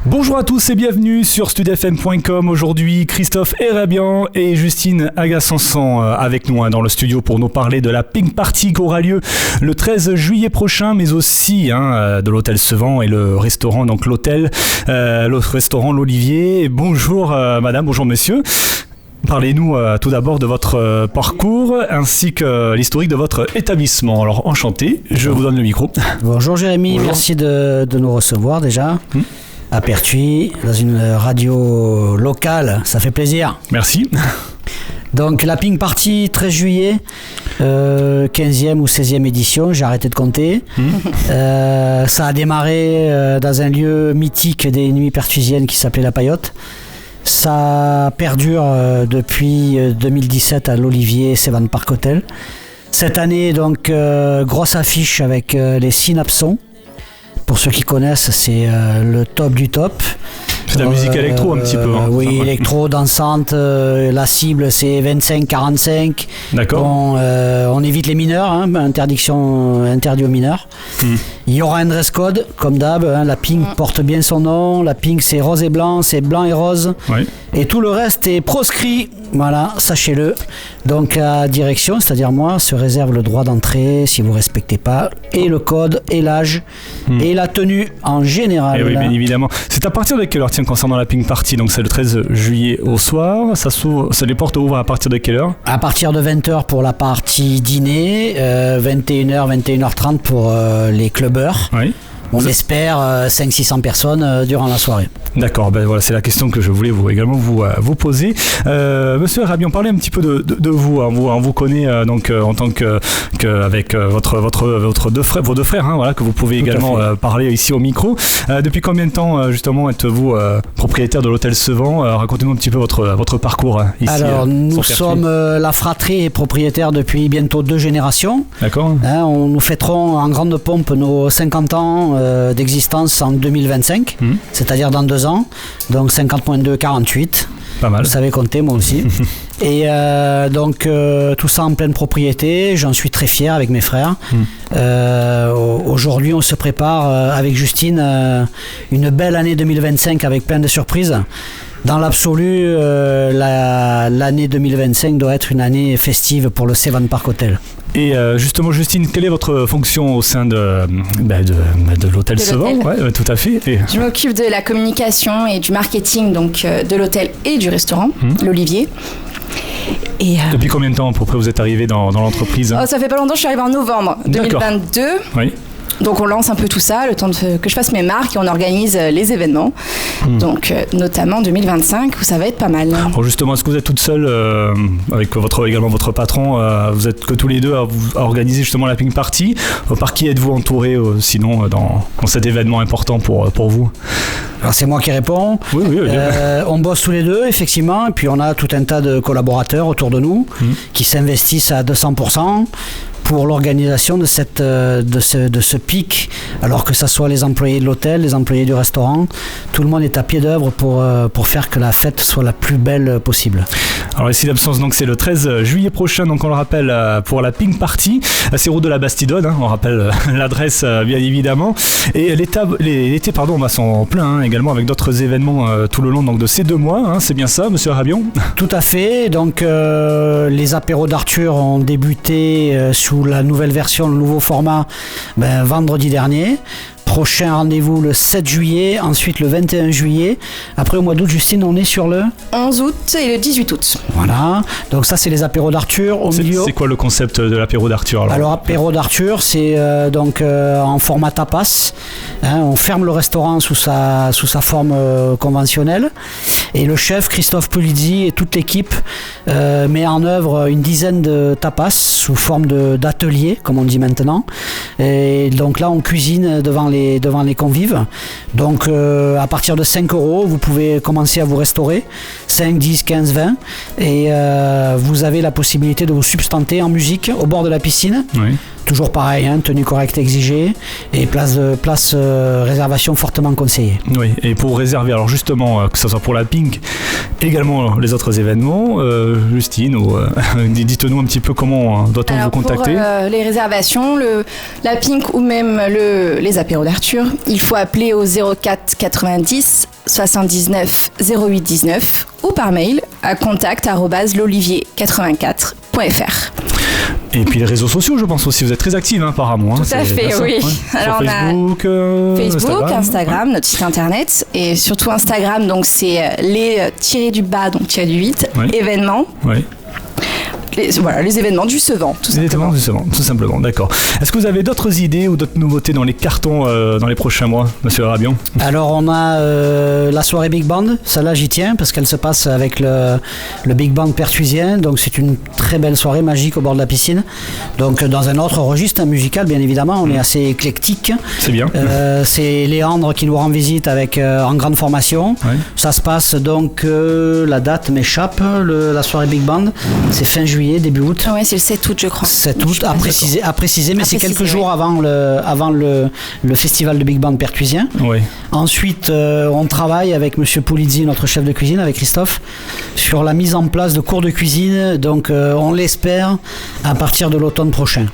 Bonjour à tous et bienvenue sur studfm.com. Aujourd'hui, Christophe Erabian et Justine Agassanson avec nous dans le studio pour nous parler de la Pink Party qui aura lieu le 13 juillet prochain, mais aussi de l'hôtel Sevent et le restaurant, donc le restaurant L'Olivier. Bonjour madame, bonjour monsieur. Parlez-nous tout d'abord de votre parcours ainsi que l'historique de votre établissement. Alors enchanté, je vous donne le micro. Bonjour Jérémy, bonjour. Merci de nous recevoir déjà. À Pertuis, dans une radio locale, ça fait plaisir. Merci. Donc la Pink Party, 13 juillet, 15e ou 16e édition, j'ai arrêté de compter. Ça a démarré dans un lieu mythique des nuits pertuisiennes qui s'appelait La Paillote. Ça perdure depuis 2017 à l'Olivier Sevent Park Hotel. Cette année, donc, grosse affiche avec les Synapsons. Pour ceux qui connaissent, c'est le top du top. C'est de la musique électro un petit peu. Oui, électro, dansante. La cible, c'est 25-45. D'accord. Bon, on évite les mineurs, interdit aux mineurs. Il y aura un dress code, comme d'hab. La Pink porte bien son nom. La Pink, c'est rose et blanc, c'est blanc et rose. Oui. Et tout le reste est proscrit. Voilà, sachez-le. Donc la direction, c'est-à-dire moi, se réserve le droit d'entrée si vous ne respectez pas et le code, et l'âge, et la tenue en général. Et oui, bien évidemment. C'est à partir de quelle heure, concernant la Pink Party? Donc c'est le 13 juillet au soir. Les portes ouvrent à partir de quelle heure? À partir de 20h pour la partie dîner, 21h, 21h30 pour les clubbers. Oui. On espère 500-600 personnes durant la soirée. D'accord, ben voilà, c'est la question que je voulais vous poser. Monsieur Erabian, parlez un petit peu de vous. On vous connaît donc en tant avec vos deux frères, voilà, que vous pouvez également parler ici au micro. Depuis combien de temps justement êtes-vous propriétaire de l'hôtel Sevent? Racontez-nous un petit peu votre parcours ici. Alors nous sommes la fratrie et propriétaire depuis bientôt 2 générations. D'accord. Nous fêterons en grande pompe nos 50 ans d'existence en 2025, c'est-à-dire dans 2 ans, donc 50-2, 48. Pas mal. Vous savez compter, moi aussi. Et donc tout ça en pleine propriété, j'en suis très fier avec mes frères. Aujourd'hui on se prépare avec Justine une belle année 2025 avec plein de surprises. Dans l'absolu, l'année 2025 doit être une année festive pour le Sevent Park Hotel. Et justement, Justine, quelle est votre fonction au sein de l'hôtel Sevent? Ouais, tout à fait. Je m'occupe de la communication et du marketing donc, de l'hôtel et du restaurant, l'Olivier. Et depuis combien de temps à peu près vous êtes arrivé dans l'entreprise? Ça fait pas longtemps, je suis arrivée en novembre 2022. Oui. Donc on lance un peu tout ça, le temps que je fasse mes marques et on organise les événements. Donc notamment 2025 où ça va être pas mal. Alors justement, est-ce que vous êtes toute seule avec également votre patron, vous êêtes que tous les deux à organiser justement la Pink Party? Par qui êtes-vous entouré sinon dans cet événement important pour vous? Alors c'est moi qui réponds. Oui, on bosse tous les deux effectivement et puis on a tout un tas de collaborateurs autour de nous qui s'investissent à 200% pour l'organisation de ce pic, alors que ce soit les employés de l'hôtel, les employés du restaurant, tout le monde est à pied d'œuvre pour faire que la fête soit la plus belle possible. Alors ici l'absence, donc c'est le 13 juillet prochain, donc on le rappelle pour la Pink Party, c'est route de la Bastidonne, on rappelle l'adresse bien évidemment, et l'été on va s'en plein également avec d'autres événements tout le long donc, de ces 2 mois, c'est bien ça monsieur Erabian? Tout à fait, donc les apéros d'Arthur ont débuté sous la nouvelle version, le nouveau format vendredi dernier. Prochain rendez-vous le 7 juillet, ensuite le 21 juillet. Après au mois d'août, Justine, on est sur le 11 août et le 18 août. Voilà, donc ça c'est les apéros d'Arthur. C'est quoi le concept de l'apéro d'Arthur alors apéro d'Arthur, c'est en format tapas. On ferme le restaurant sous sa forme conventionnelle. Et le chef Christophe Pulizzi et toute l'équipe met en œuvre une dizaine de tapas sous forme d'atelier, comme on dit maintenant. Et donc là, on cuisine devant les convives. Donc à partir de 5 €, vous pouvez commencer à vous restaurer. 5, 10, 15, 20. Et vous avez la possibilité de vous substanter en musique au bord de la piscine. Oui. toujours pareil, hein, tenue correcte exigée et place réservation fortement conseillée. Oui, et pour réserver, alors justement, que ce soit pour la Pink, également les autres événements, Justine, dites-nous un petit peu comment doit-on vous contacter. Pour les réservations, la Pink ou même les apéros d'Arthur, il faut appeler au 04 90 79 08 19 ou par mail à contact@l'olivier84.fr. Et puis les réseaux sociaux, je pense aussi, vous êtes très actifs apparemment. Tout à fait, oui. Ouais. Alors sur Facebook, Instagram, notre site internet et surtout Instagram, donc c'est les-du-bas, donc -8, événements. Oui. Les événements du Sevent, tout simplement. Les événements du Sevent, tout simplement, d'accord. Est-ce que vous avez d'autres idées ou d'autres nouveautés dans les cartons dans les prochains mois, Monsieur Rabian? Alors on a la soirée Big Band, celle-là j'y tiens parce qu'elle se passe avec le Big Band pertuisien, donc c'est une très belle soirée magique au bord de la piscine. Donc dans un autre registre musical, bien évidemment, on est assez éclectique. C'est bien. C'est Léandre qui nous rend visite avec en grande formation. Ouais. Ça se passe donc, la date m'échappe, la soirée Big Band, c'est fin juillet. Début août. Oui, c'est le 7 août, je crois. 7 août, à préciser, mais c'est quelques jours avant le festival de Big Band pertuisien. Oui. Ensuite, on travaille avec Monsieur Poulizzi, notre chef de cuisine, avec Christophe, sur la mise en place de cours de cuisine. Donc, on l'espère à partir de l'automne prochain.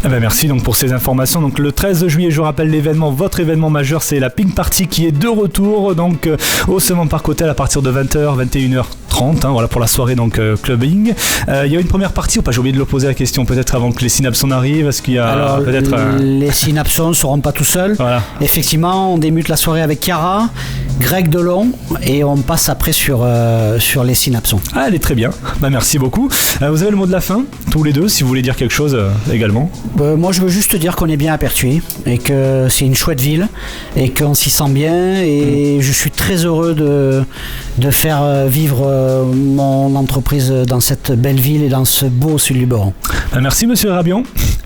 Eh ben merci donc pour ces informations. Donc le 13 juillet, je rappelle l'événement, votre événement majeur, c'est la Pink Party qui est de retour donc au Sevent Park Hotel à partir de 20h, 21h30. Voilà pour la soirée donc clubbing. Il y a une première partie, j'ai oublié de le poser la question peut-être avant que les synapsons arrivent. Est-ce qu'il y a alors, peut-être les synapsons ne seront pas tout seuls. Voilà. Effectivement, on débute la soirée avec Chiara, Greg Delon et on passe après sur les synapsons. Ah, elle est très bien. Merci beaucoup. Vous avez le mot de la fin, tous les deux, si vous voulez dire quelque chose également. Moi je veux juste dire qu'on est bien à Pertuis et que c'est une chouette ville et qu'on s'y sent bien et je suis très heureux de faire vivre mon entreprise dans cette belle ville et dans ce beau Sud-Luberon. Merci Monsieur Rabian,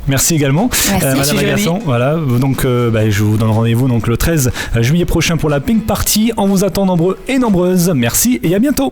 merci également. Merci. Madame Agasson, voilà, donc je vous donne rendez-vous donc, le 13 juillet prochain pour la Pink Party. On vous attend nombreux et nombreuses. Merci et à bientôt.